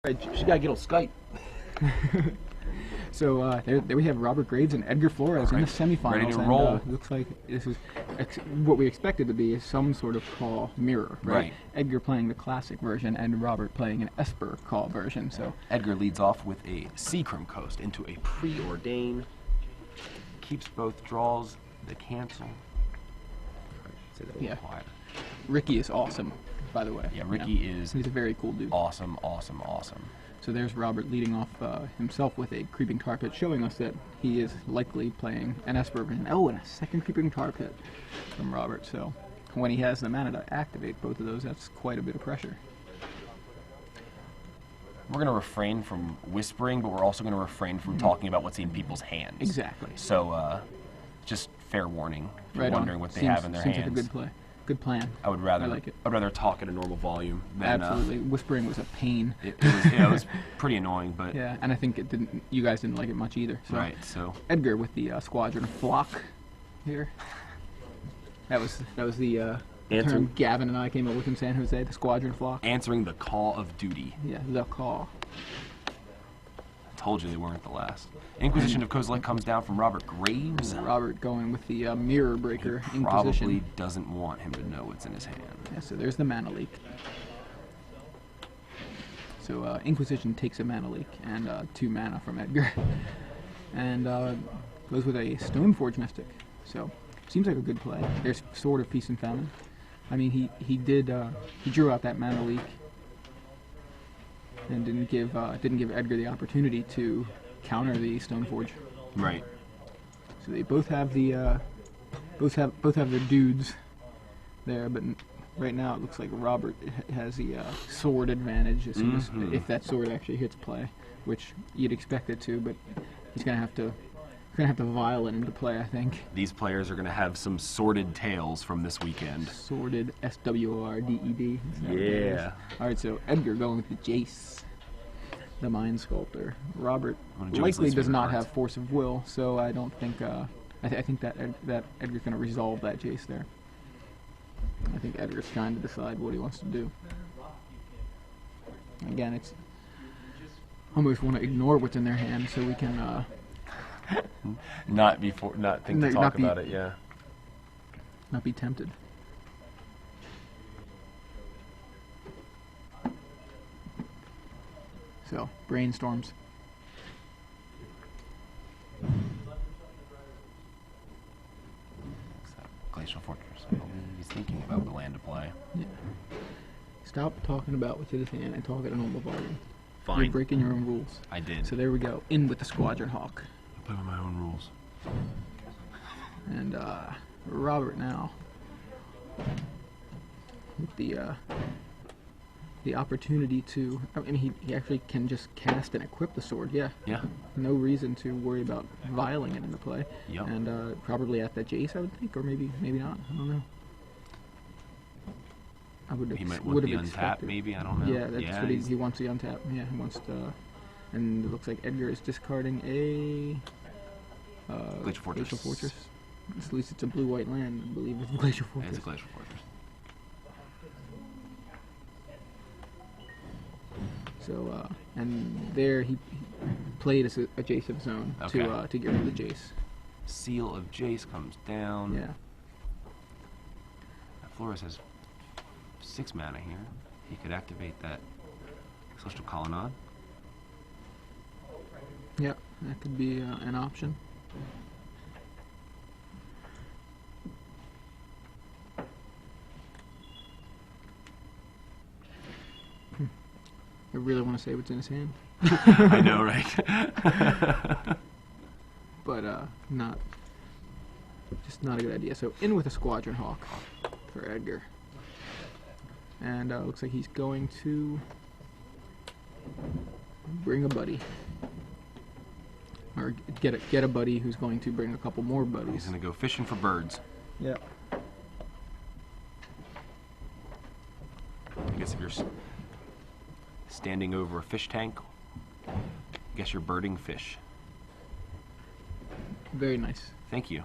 She gotta get on Skype. So there we have Robert Graves and Edgar Flores in the semifinals. Ready to roll. Looks like this is what we expected to be, is some sort of call mirror, right? Edgar playing the classic version and Robert playing an Esper call version. So Edgar leads off with a Seacrum Coast into a Preordain. Keeps both draws. The cancel. Say that a little quieter. Ricky is awesome, by the way. Yeah, Ricky is. He's a very cool dude. Awesome, awesome, awesome. So there's Robert leading off himself with a Creeping Tar Pit, showing us that he is likely playing an Esper version. Oh, and a second Creeping Tar Pit from Robert. So when he has the mana to activate both of those, that's quite a bit of pressure. We're going to refrain from whispering, but we're also going to refrain from talking about what's in people's hands. Exactly. So just fair warning if you're wondering what they have in their hands. hands. Seems like a good play. Good plan. I would rather like it. I'd rather talk at a normal volume than absolutely. Whispering was a pain. It was pretty annoying, but yeah, and I think it didn't. You guys didn't like it much either. So. Right. So Edgar with the Squadron Flock here. That was the term Gavin and I came up with in San Jose. The Squadron Flock. Answering the call of duty. Yeah, the call. Told you they weren't the last. Inquisition of Kozilek comes down from Robert Graves. Robert going with the Mirror Breaker. He probably doesn't want him to know what's in his hand. Yeah, so there's the mana leak. So Inquisition takes a mana leak and 2 mana from Edgar. And goes with a Stoneforge Mystic. So seems like a good play. There's Sword of Peace and Famine. I mean, he drew out that mana leak and didn't give Edgar the opportunity to counter the Stoneforge. Right. So they both have the both have their dudes there, but right now it looks like Robert has the sword advantage as soon as, if that sword actually hits play, which you'd expect it to, but he's gonna have to vial it into play, I think. These players are gonna have some sordid tales from this weekend. Sordid, SWRDED. Yeah. All right, so Edgar going with the Jace, the Mind Sculptor. Robert likely does not have Force of Will, so I don't think. I think that Edgar's going to resolve that Jace there. I think Edgar's trying to decide what he wants to do. Again, it's almost want to ignore what's in their hand so we can not think to talk about it. Yeah. Not be tempted. So, brainstorms. Glacial Fortress. I believe he's thinking about the land to play. Yeah. Stop talking about what's in his hand and talk at a normal volume. Fine. You're breaking your own rules. I did. So there we go. In with the Squadron Hawk. I play by my own rules. And Robert now with the opportunity to, I mean, he actually can just cast and equip the sword. Yeah. Yeah. No reason to worry about vialing it into play. Yep. And probably at that Jace, I would think, or maybe not. I don't know. He might want the untap, maybe. I don't know. Yeah, that's what he wants. The untap. Yeah, he wants to. And it looks like Edgar is discarding a Glacial Fortress. Glacial Fortress. At least it's a blue-white land, I believe, with Glacial Fortress. It's a Glacial Fortress. So, and there he played as a Jace of his own to get rid of the Jace. Seal of Jace comes down. Yeah. Flores has 6 mana here. He could activate that Celestial Colonnade. Yeah, that could be an option. I really want to say what's in his hand. I know, right? But just not a good idea. So in with a Squadron Hawk for Edgar. And looks like he's going to bring a buddy. Or get a buddy who's going to bring a couple more buddies. He's going to go fishing for birds. Yeah. I guess if you're standing over a fish tank, I guess you're birding fish. Very nice. Thank you.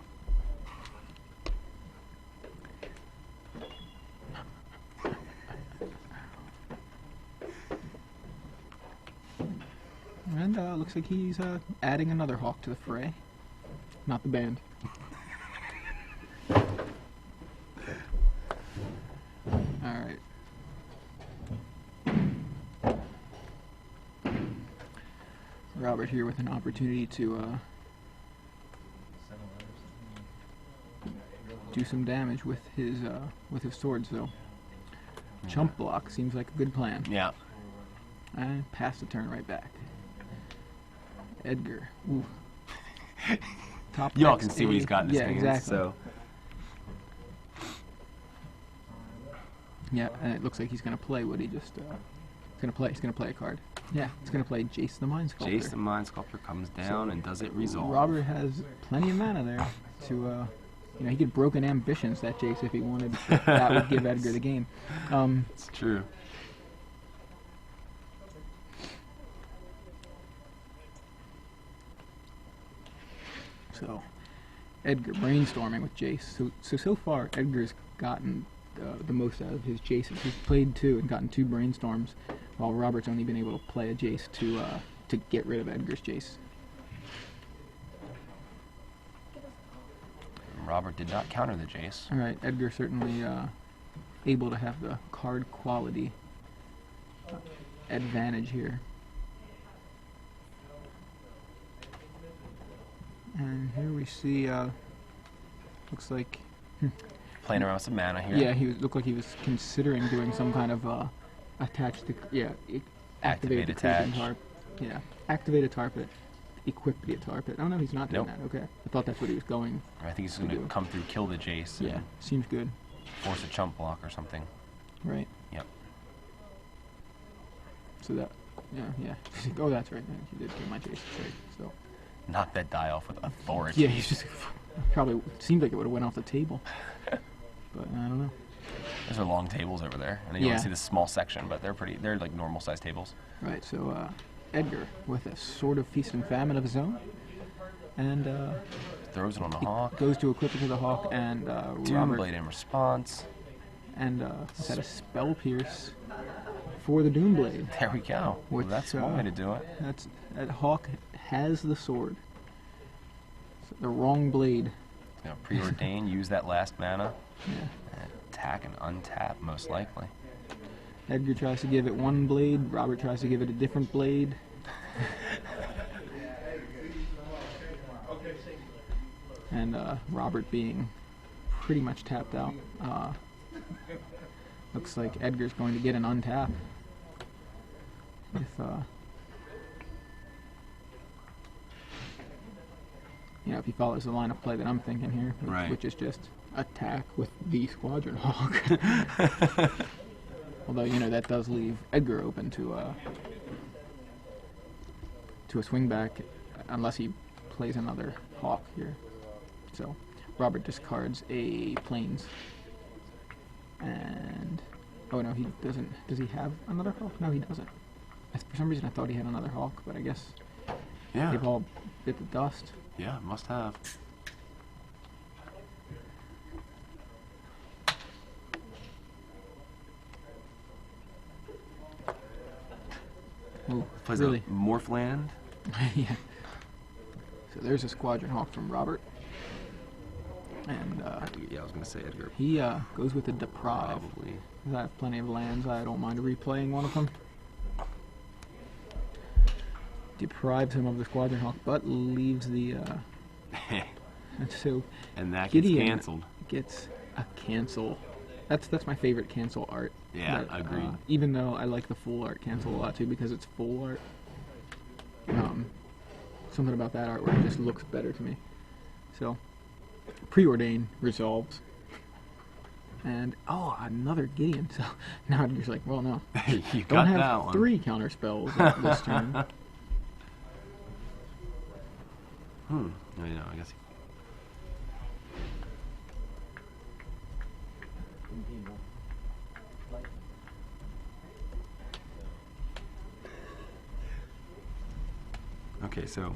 And looks like he's adding another hawk to the fray. Not the band. Alright. Robert here with an opportunity to do some damage with his sword, so chump block seems like a good plan. Yeah. And pass the turn right back. Edgar. Ooh. Top Y'all X can see what he's got in his yeah, hands. Exactly. So. Yeah, and it looks like he's gonna play what he just He's gonna play a card. Yeah, he's gonna play Jace the Mind Sculptor. Jace the Mind Sculptor comes down and does it resolve. Robert has plenty of mana there to, he could Broken Ambitions that Jace if he wanted. That would give Edgar the game. It's true. So, Edgar brainstorming with Jace. So far, Edgar's gotten the most out of his Jaces. He's played 2 and gotten 2 brainstorms, while Robert's only been able to play a Jace to get rid of Edgar's Jace. Robert did not counter the Jace. Alright, Edgar certainly able to have the card quality advantage here. And here we see, looks like... Playing around with some mana here. Yeah, looked like he was considering doing some kind of attach to... Yeah, activate the creeping tarp. Yeah, activate a tarpet, equip the tarpet. Oh no, he's not doing that. Okay, I thought that's what he was going. I think he's going to come through, kill the Jace. Yeah, seems good. Force a chump block or something. Right. Yep. So that... Yeah. Oh, that's right. He did kill my Jace. Right, so... Knock that die off with authority. Yeah, he's just... Probably seemed like it would have went off the table. But I don't know. Those are long tables over there. And then you only see this small section, but they're like normal sized tables. Right, so Edgar with a Sword of Feast and Famine of his own. And throws it on the hawk. Goes to equip it to the hawk, and Doomblade in response. And he's had a Spell Pierce for the Doomblade. There we go. Well, that's one way to do it. That hawk has the sword. So the wrong blade. You know, preordain, use that last mana. Yeah. And attack and untap, most likely. Edgar tries to give it one blade, Robert tries to give it a different blade. And Robert being pretty much tapped out. Looks like Edgar's going to get an untap. If he follows the line of play that I'm thinking here, which is just attack with the Squadron Hawk. Although, that does leave Edgar open to a swing back, unless he plays another Hawk here. So, Robert discards a Plains. And, oh no, he doesn't. Does he have another Hawk? No, he doesn't. For some reason I thought he had another Hawk, but I guess they've all bit the dust. Yeah, must have. Ooh, plays really? a Morph land. Yeah. So there's a Squadron Hawk from Robert. And yeah, I was gonna say Edgar. He goes with a Deprive. Probably. I have plenty of lands. I don't mind replaying one of them. Deprives him of the Squadron Hawk, but leaves the. So. And that Gideon gets canceled. Gets a cancel. That's my favorite cancel art. Yeah, agreed. Even though I like the full art cancel a lot too, because it's full art. Something about that artwork just looks better to me. So, preordain resolves. And another Gideon. So now I'm just like, well, no, you don't got have that one. 3 counter spells this turn. I guess. Okay, so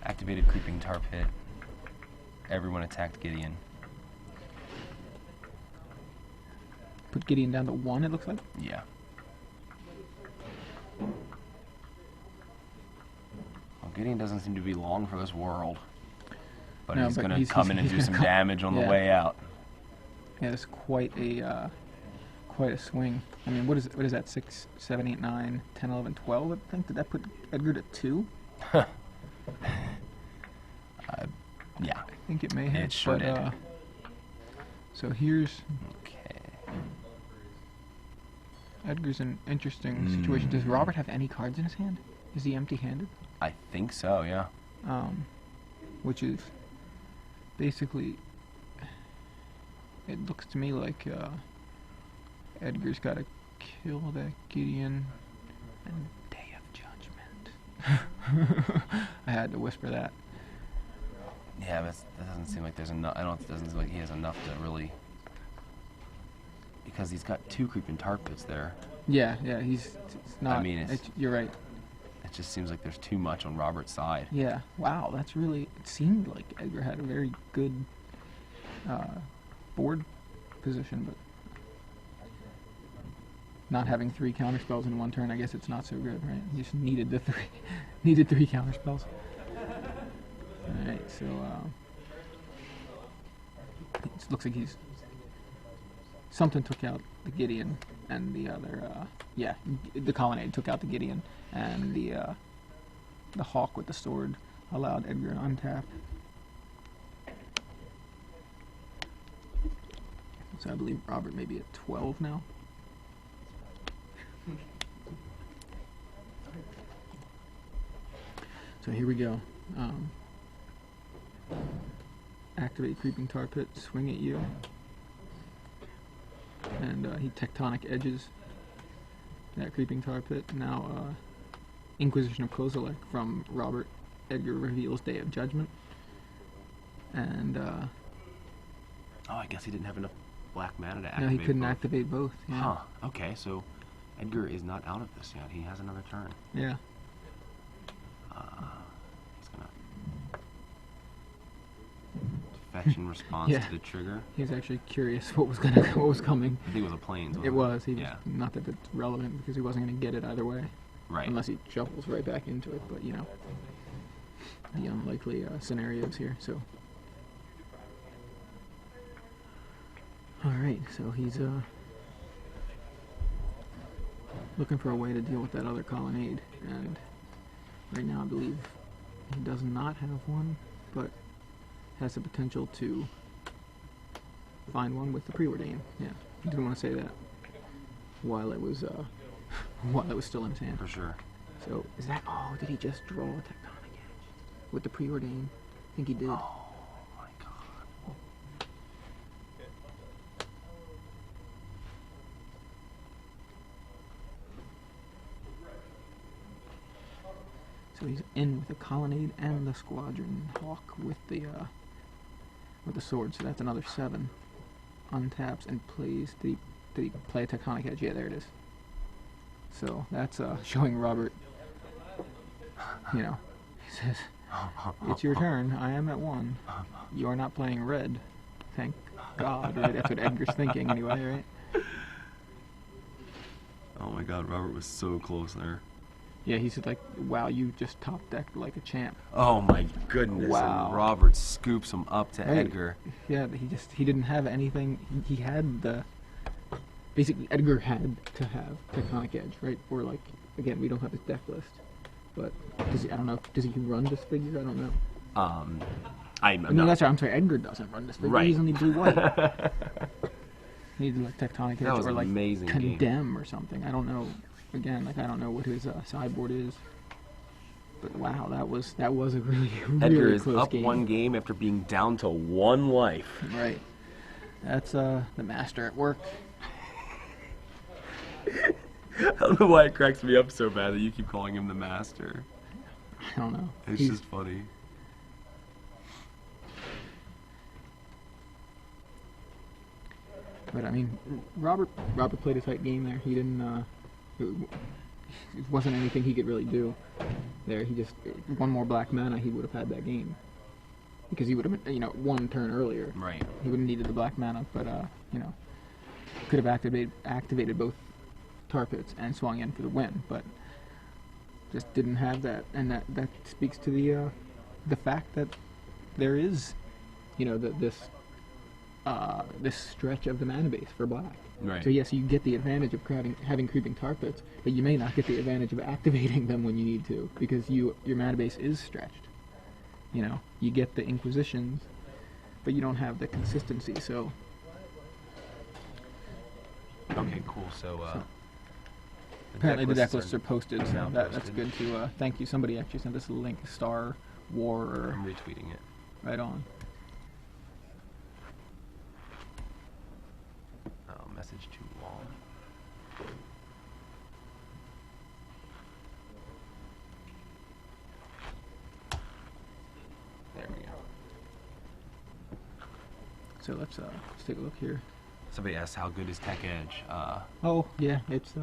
activated creeping tarp hit. Everyone attacked Gideon. Put Gideon down to 1, it looks like? Yeah. Gideon doesn't seem to be long for this world. But No, he's but going to come in and do some damage on the way out. Yeah, it's quite a swing. I mean, what is that? 6, 7, 8, 9, 10, 11, 12, I think? Did that put Edgar to 2? Yeah. I think it may have. It should have. So here's... Okay. Edgar's an interesting situation. Does Robert have any cards in his hand? Is he empty-handed? I think so, yeah. Which is basically... It looks to me like Edgar's got to kill that Gideon and Day of Judgment. I had to whisper that. Yeah, but that doesn't seem like there's enough. It doesn't seem like he has enough to really, because he's got 2 creeping tar pits there. Yeah, he's not. I mean, you're right. It just seems like there's too much on Robert's side. Yeah. Wow, that's really. It seemed like Edgar had a very good board position, but not having 3 counterspells in one turn, I guess it's not so good, right? He just needed the 3, needed 3 counterspells. All right, so it looks like he's something took out the Gideon and the other. The Colonnade took out the Gideon, and the Hawk with the sword allowed Edgar to untap. So I believe Robert may be at 12 now. So here we go. Activate Creeping Tar Pit, swing at you. And he Tectonic Edges that Creeping Tar Pit. Now Inquisition of Kozilek from Robert. Edgar reveals Day of Judgment. And oh, I guess he didn't have enough black mana to activate. No, he couldn't both. activate both. Yeah. Huh. Okay, so Edgar is not out of this yet. He has another turn. Yeah. He's gonna fetch in response to the trigger. He was actually curious what was coming. I think it was a plains. It was. He was. Not that it's relevant because he wasn't going to get it either way. Right. Unless he shuffles right back into it, but you know, the unlikely scenarios here. So. All right. So he's looking for a way to deal with that other colonnade, and right now I believe he does not have one, but has the potential to find one with the preordain. Yeah, I didn't want to say that while it was still in his hand. For sure. So is that? Oh, did he just draw a Tectonic Edge with the preordain? I think he did. Oh my god. So he's in with the colonnade and the squadron hawk with the sword. So that's another 7. Untaps and plays. Did he play a Tectonic Edge? Yeah, there it is. So that's showing Robert. You know, he says, "It's your turn. I am at 1. You are not playing red. Thank God." Right? That's what Edgar's thinking anyway, right? Oh my god, Robert was so close there. Yeah, he said like, "Wow, you just top decked like a champ." Oh my goodness! Wow. And Robert scoops him up to Edgar. Yeah, he didn't have anything. He had the. Basically, Edgar had to have Tectonic Edge, right? Or like, again, we don't have his deck list, but I don't know. Does he run this figure? I don't know. I mean, that's right. I'm sorry. Edgar doesn't run this figure. Right. He's only blue-white. He needed like Tectonic Edge or like amazing Condemn or something. I don't know. Again, like I don't know what his sideboard is. But wow, that was a really Edgar is close up game. 1 game after being down to 1 life. Right. That's the master at work. I don't know why it cracks me up so bad that you keep calling him the master. I don't know. It's just funny. But I mean, Robert played a tight game there. He didn't. It wasn't anything he could really do there. He just 1 more black mana, he would have had that game because he would have been 1 turn earlier. Right. He would have needed the black mana, but could have activated both tar pits and swung in for the win. But just didn't have that, and that speaks to the fact that there is, this stretch of the mana base for black. Right. So yes, you get the advantage of having creeping tar pits, but you may not get the advantage of activating them when you need to, because your mana base is stretched. You get the Inquisitions, but you don't have the consistency. So. Okay, cool. So apparently the deck lists are posted. posted, so that's good to. Thank you. Somebody actually sent us a link. Star War. I'm retweeting it. Right on. Oh, message too long. There we go. So let's take a look here. Somebody asked how good is Tech Edge. Oh yeah, it's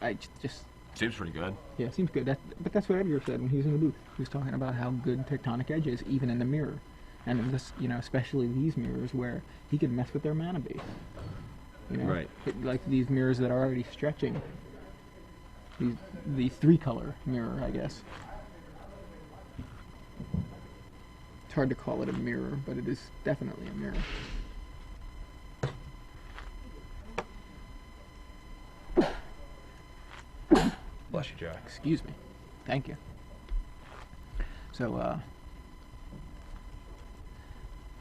I just Seems pretty good. yeah, seems good. But that's what Edgar said when he was in the booth. He was talking about how good Tectonic Edge is, even in the mirror, and in this, especially these mirrors where he could mess with their mana base. Right. Like these mirrors that are already stretching. The 3-color mirror, I guess. It's hard to call it a mirror, but it is definitely a mirror. Bless you, Jack. Excuse me. Thank you. So,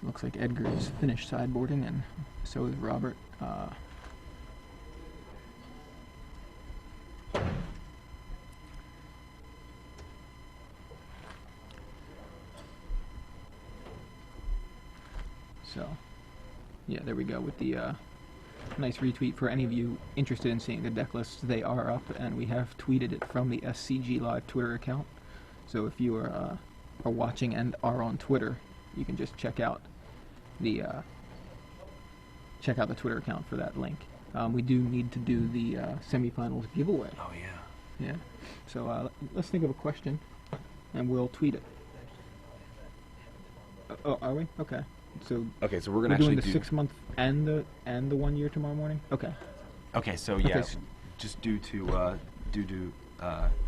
looks like Edgar's finished sideboarding, and so is Robert. So, yeah, there we go with the nice retweet for any of you interested in seeing the deck lists. They are up, and we have tweeted it from the SCG Live Twitter account. So if you are watching and are on Twitter, you can just check out the Twitter account for that link. We do need to do the semifinals giveaway. Oh yeah. Yeah. So let's think of a question, and we'll tweet it. Oh, are we? Okay. So we're gonna actually doing the do 6 month and the 1 year tomorrow morning. Okay. Okay, so yeah, Okay, just due to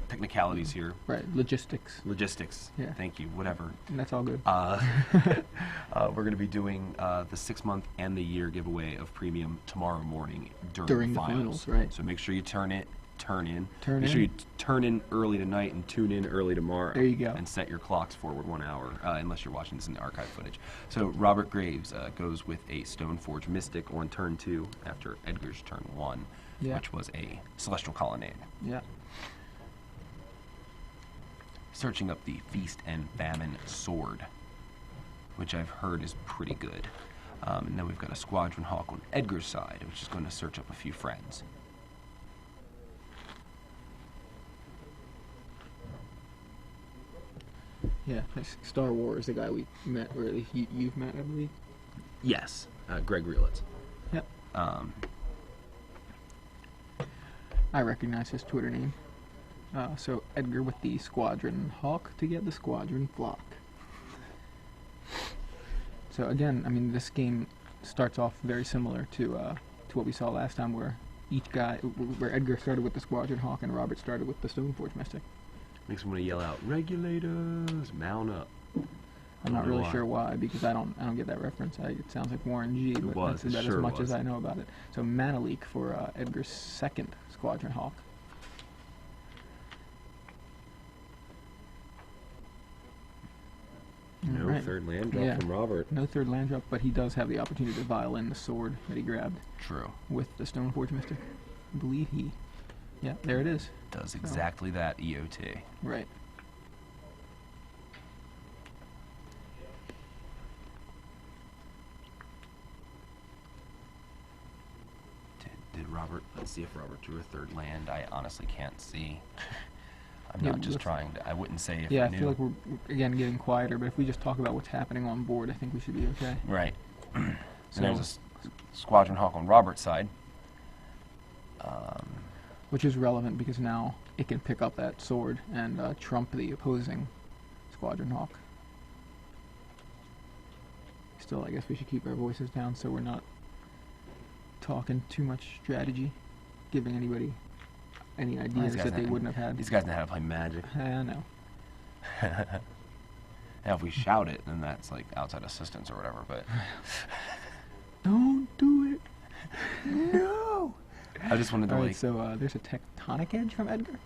technicalities here. Right. Logistics. Logistics. Yeah. Thank you. Whatever. And that's all good. We're going to be doing the 6 month and the year giveaway of premium tomorrow morning During the finals, right. So make sure you turn in. Turn Make sure in. you turn in early tonight and tune in early tomorrow. There you go. And set your clocks forward 1 hour, unless you're watching this in the archive footage. So Robert Graves goes with a Stoneforge Mystic on turn 2 after Edgar's turn 1, Yeah. which was a Celestial Colonnade. Yeah. Searching up the Feast and Famine Sword, which I've heard is pretty good. And then we've got a Squadron Hawk on Edgar's side, which is going to search up a few friends. Yeah. Star Wars, the guy we met, or at least you've met, I believe. Yes, Greg Reelitz. Yep. I recognize his Twitter name. So Edgar with the Squadron Hawk to get the Squadron Flock. So again, I mean, this game starts off very similar to what we saw last time, where where Edgar started with the Squadron Hawk and Robert started with the Stoneforge Mystic. Makes me want to yell out, "Regulators, mount up!" I'm not really sure why, because I don't get that reference. It sounds like Warren G, but that's about as much as I know about it. So Mana Leak for Edgar's second Squadron Hawk. No Right. third land drop from Robert. No third land drop, but he does have the opportunity to violin the sword that he grabbed True. with the Stoneforge Mystic. I believe he... Yeah, there it is. Does exactly that, EOT. Right. Did Robert... Let's see if Robert drew a third land. I honestly can't see. I'm Yeah, not just let's- trying to... I wouldn't say if Yeah, I I knew. feel like we're again getting quieter, but if we just talk about what's happening on board, I think we should be okay. Right. And So- there's a Squadron Hawk on Robert's side. Which is relevant because now it can pick up that sword and trump the opposing Squadron Hawk. Still, I guess we should keep our voices down so we're not talking too much strategy, giving anybody any ideas that they wouldn't have had. These guys know how to play Magic. I know. Now, if we shout it, then that's like outside assistance or whatever, but... Don't do it. No! I just wanted to, All right, so there's a Tectonic Edge from Edgar?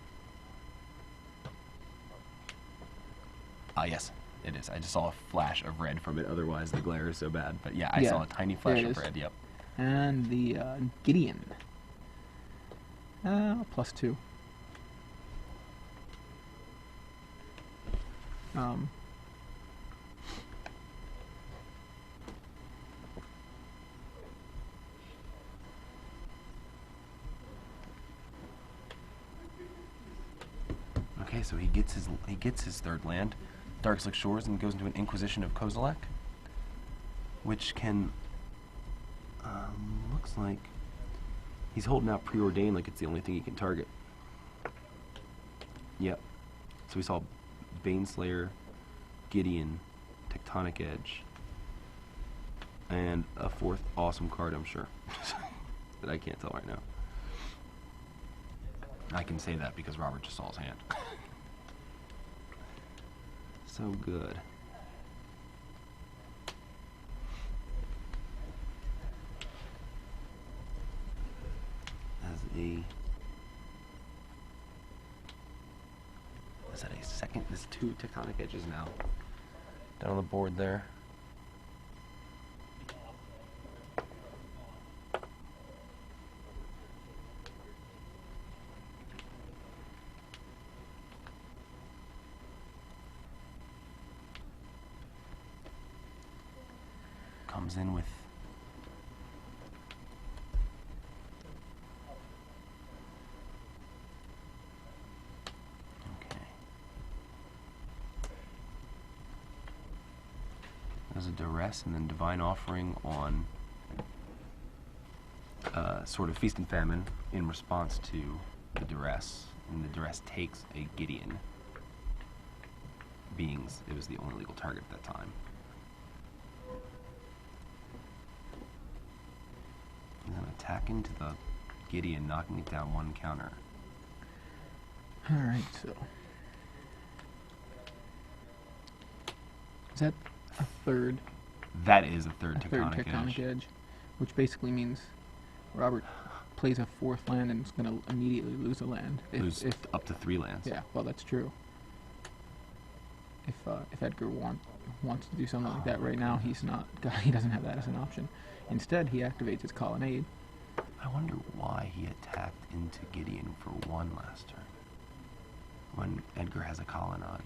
Yes, it is. I just saw a flash of red from it, otherwise the glare is so bad. But yeah, I saw a tiny flash of red, yep. And the Gideon. +2. Okay, so he gets his third land, Darkslick Shores, and goes into an Inquisition of Kozilek, which can looks like he's holding out Preordain like it's the only thing he can target. Yep. So we saw Baneslayer, Gideon, Tectonic Edge, and a fourth awesome card, I'm sure, that I can't tell right now. I can say that because Robert just saw his hand. So good. Is that a second? There's 2 Tectonic Edges now. Down on the board there. Comes in with there's a Duress and then Divine Offering on sort of Feast and Famine in response to the Duress, and the Duress takes a Gideon, beings it was the only legal target at that time. And then attack into the Gideon, knocking it down 1 counter. Alright, so... Is that a third? That is a third Tectonic Edge. Which basically means Robert plays a 4th land and is going to immediately lose a land. Lose up to 3 lands. Yeah, well, that's true. If Edgar wants to do something like that right now, he doesn't have that as an option. Instead, he activates his Colonnade. I wonder why he attacked into Gideon for 1 last turn when Edgar has a Colonnade.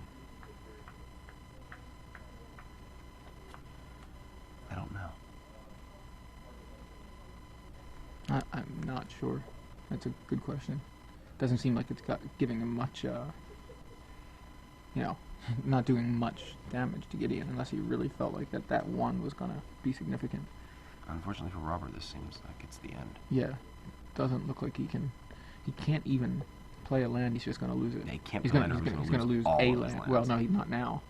I don't know. I'm not sure. That's a good question. Doesn't seem like it's giving him much, not doing much damage to Gideon unless he really felt like that 1 was going to be significant. Unfortunately for Robert, this seems like it's the end. Yeah. Doesn't look like he can't even play a land, he's just going to lose it. Yeah, he can't play a land, he's going to lose all a of land. his Well, no, he's not now.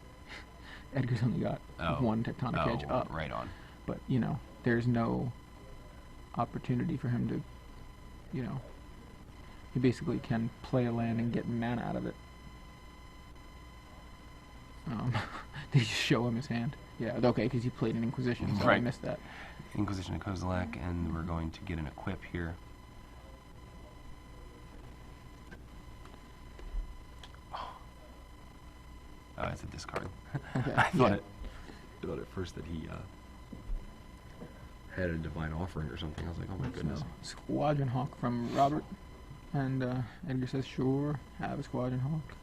Edgar's only got 1 Tectonic Edge up. Right on. But, there's no opportunity for him to, he basically can play a land and get mana out of it. Did you just show him his hand? Yeah, okay, because he played an Inquisition, so I missed that. Inquisition of Kozilek, and we're going to get an equip here. Oh, it's a discard. Okay. I thought at first that he had a Divine Offering or something. I was like, oh my goodness. So, Squadron Hawk from Robert, and Edgar says, sure, have a Squadron Hawk.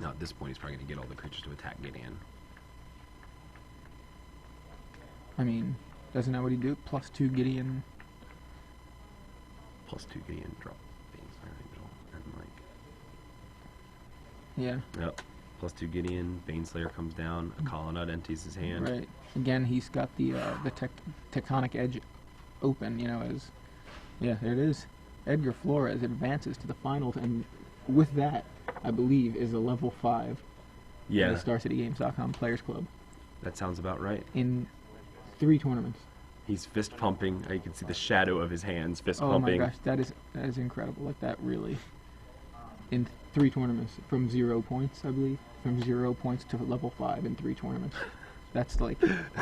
Now at this point he's probably going to get all the creatures to attack Gideon. I mean, doesn't that what he do? +2 Gideon. +2 Gideon, drop Baneslayer Angel, and Yeah. Yep. +2 Gideon, Baneslayer comes down, a Colonnade empties his hand. Right. Again, he's got the Tectonic Edge open, yeah, there it is. Edgar Flores advances to the finals, and with that, I believe, is a level 5 in the StarCityGames.com Players Club. That sounds about right. In 3 tournaments. He's fist pumping. You can see the shadow of his hands fist Oh pumping. my gosh, that is incredible. Like that really, in 3 tournaments, from 0 points, I believe, from 0 points to level 5 in 3 tournaments. That's like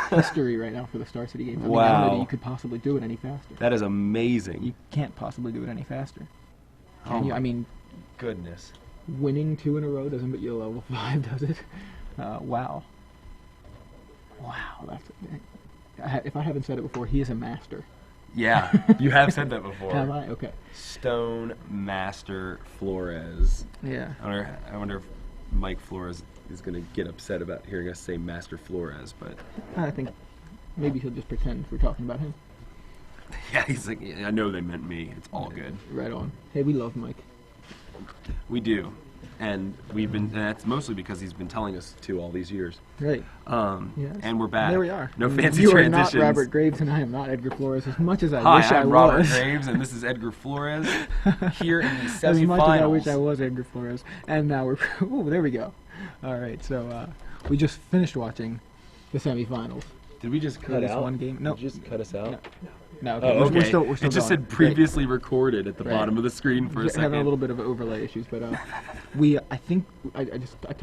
history right now for the Star City games. I mean, I don't know that you could possibly do it any faster. That is amazing. You can't possibly do it any faster. Oh Can you? my I mean, goodness. winning 2 in a row doesn't put you a level 5, does it? Wow. Wow, if I haven't said it before, he is a master. Yeah, you have said that before. Have I? Okay. Stone Master Flores. Yeah. I wonder if Mike Flores is going to get upset about hearing us say Master Flores, but I think maybe he'll just pretend we're talking about him. yeah, he's like, I know they meant me. It's all good. Right on. Hey, we love Mike. We do, and and that's mostly because he's been telling us to all these years. Right. Yes. And we're back. There we are. No fancy you transitions. You are not Robert Graves, and I am not Edgar Flores. As much as I Hi, wish I I'm was. Robert Graves, and this is Edgar Flores here in the semifinals. As much as I wish I was Edgar Flores, and now we're. Oh, there we go. All right, so we just finished watching the semifinals. Did we just cut this out? one game? No. Did you just cut us out? No. Okay. Oh, okay. We're still it just going. said previously recorded at the Right. bottom of the screen for a second. Having a little bit of overlay issues, but I think I talked